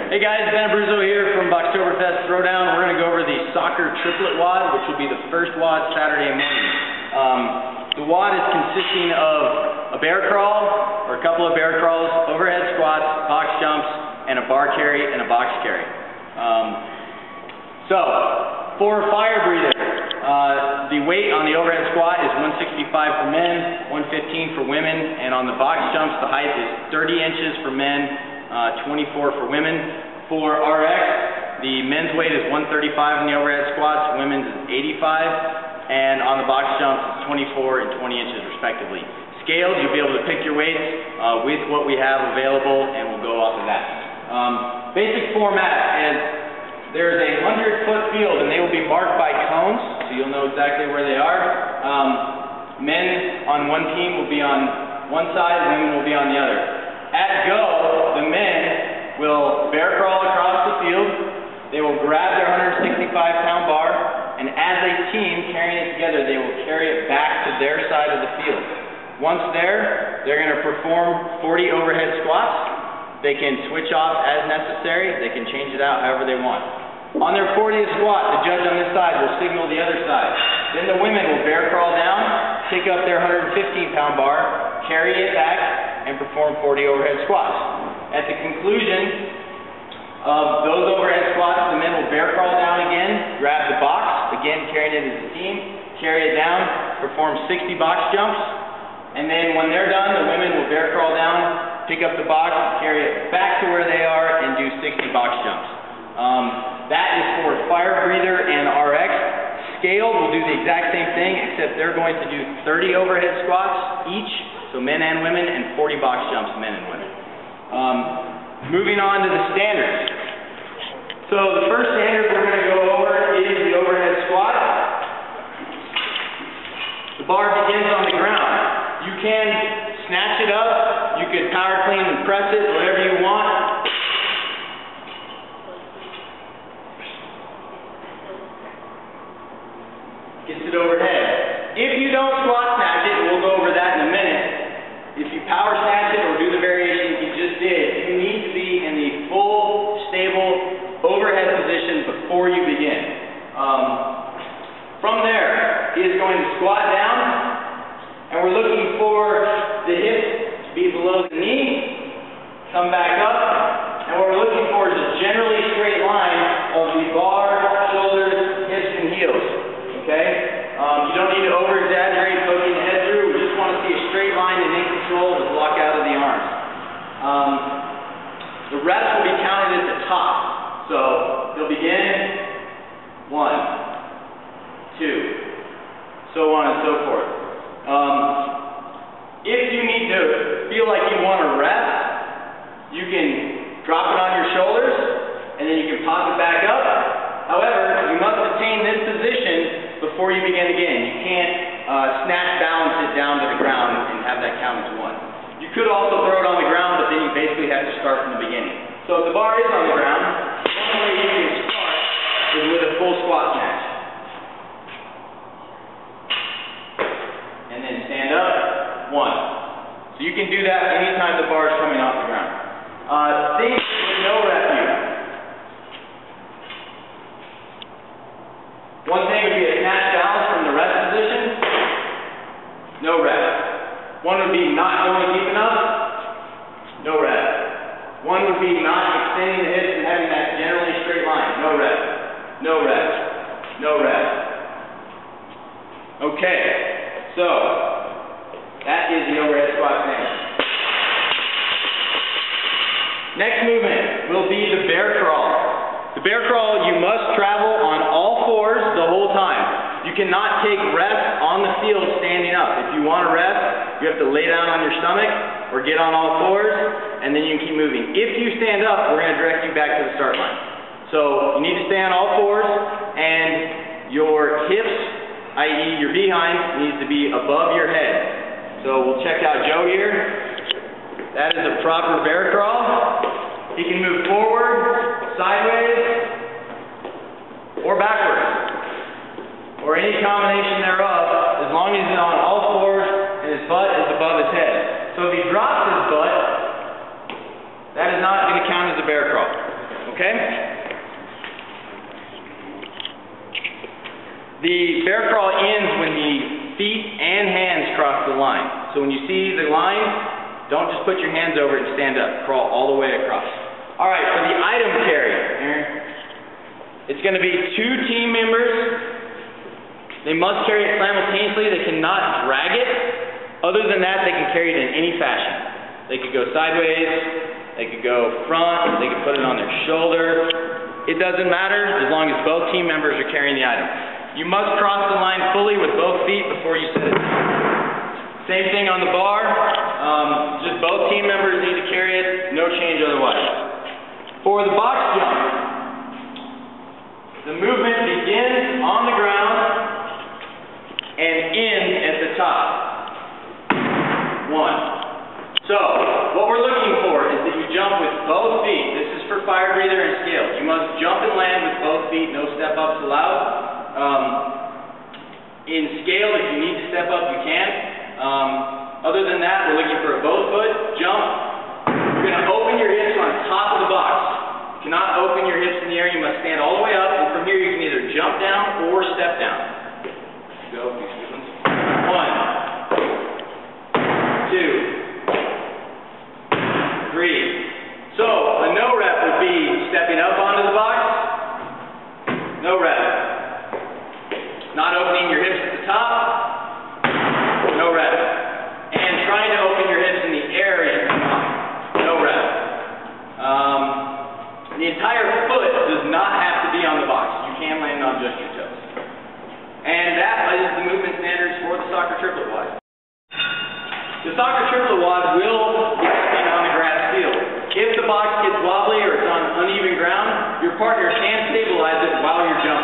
Hey guys, Ben Abruzzo here from Boxtoberfest Throwdown. We're going to go over the SoccerTripletWOD, which will be the first WOD Saturday morning. The WOD is consisting of a bear crawl, or a couple of bear crawls, overhead squats, box jumps, and a bar carry and a box carry. So, for fire breather, the weight on the overhead squat is 165 for men, 115 for women, and on the box jumps, the height is 30 inches for men, 24 for women. For RX, the men's weight is 135 in the overhead squats, women's is 85, and on the box jumps, it's 24 and 20 inches respectively. Scaled, you'll be able to pick your weights with what we have available, and we'll go off of that. Basic format is there's a 100-foot field, and they will be marked by cones, so you'll know exactly where they are. Men on one team will be on one side, women will be on the other. At go, the men will bear crawl across the field. They will grab their 165-pound bar, and as a team carrying it together, they will carry it back to their side of the field. Once there, they're going to perform 40 overhead squats. They can switch off as necessary. They can change it out however they want. On their 40th squat, the judge on this side will signal the other side. Then the women will bear crawl down, pick up their 115-pound bar, carry it back, and perform 40 overhead squats. At the conclusion of those overhead squats, the men will bear crawl down again, grab the box, again carrying it as a team, carry it down, perform 60 box jumps, and then when they're done, the women will bear crawl down, pick up the box, carry it back to where they are, and do 60 box jumps. That is for fire breather and RX. Scaled will do the exact same thing, except they're going to do 30 overhead squats each, so men and women, and 40 box jumps, men and women. Moving on to the standards. So the first standard we're going to go over is the overhead squat. The bar begins on the ground. You can snatch it up, you can power clean and press it, whatever you want. Gets it overhead. If you don't squat snatch it, we'll go over that in a minute. If you power snatch it or do the variation you just did, you need to be in the full, stable, overhead position before you begin. From there, he is going to squat down, and we're looking for the hips to be below the knee, come back up, and what we're looking for is a generally straight line of the bar, shoulders, hips, and heels. Okay? You don't need to over-exaggerate poking the head through. We just want to see a straight line and in control with lock out of the arms. The reps will be counted at the top. So they'll begin 1, 2, so on and so forth. If you need to feel like you want to rest, you can drop it on your shoulders and then you can pop it back up. However, you must attain this position before you begin again. You can't snatch balance it down to the ground and have that count as 1. You could also throw it on the ground, but then you basically have to start from the beginning. So if the bar is on the ground, one way you can start is with a full squat snatch. And then stand up, 1. So you can do that anytime the bar is coming off the ground. Things with no rep view. One thing would be a snatch balance from the rest position. No rep. One would be not going deep enough. No rep. One would be not extending the hips and having that generally straight line. No rep. No rep. No rep. Okay. So, that is the overhead squat standard. Next movement will be the bear crawl. The bear crawl, you must travel on all fours the whole time. You cannot take rest on the field standing up. If you want to rest, you have to lay down on your stomach or get on all fours, and then you can keep moving. If you stand up, we're going to direct you back to the start line. So you need to stay on all fours, and your hips, i.e. your behind, needs to be above your head. So we'll check out Joe here. That is a proper bear crawl. He can move forward, sideways, or backwards, or any combination thereof, as long as he's on all fours and his butt is above his head. So if he drops his butt, that is not going to count as a bear crawl. okay? The bear crawl ends when the feet and hands cross the line. So when you see the line, don't just put your hands over it and stand up. Crawl all the way across. All right, for the item carry, it's going to be 2 team members. They must carry it simultaneously. They cannot drag it. Other than that, they can carry it in any fashion. They could go sideways. They could go front. They could put it on their shoulder. It doesn't matter as long as both team members are carrying the item. You must cross the line fully with both feet before you set it down. Same thing on the bar. Just both team members need to carry it. No change otherwise. For the box jump, the movement begins on the ground and ends at the top. 1. So, what we're looking for is that you jump with both feet. This is for fire breather and scale. You must jump and land with both feet. No step-ups allowed. In scale, if you need to step up, you can. Other than that, we're looking for a both foot jump. You're going to open your hips on top of the box. You cannot open your hips in the air. You must stand all the way up, and from here you can either jump down or step down. Go. 1, 2. So, a no rep would be stepping up onto the box, no rep. Not opening your hips at the top, no rep. And trying to open your hips in the air as you come up, no rep. The entire foot does not have to be on the box. You can land on just your toes. And that is the movement standards for the soccer triplet wad. The soccer triplet wad will be happening on the grass field. If the box gets wobbly or it's on uneven ground, your partner can stabilize it while you're jumping.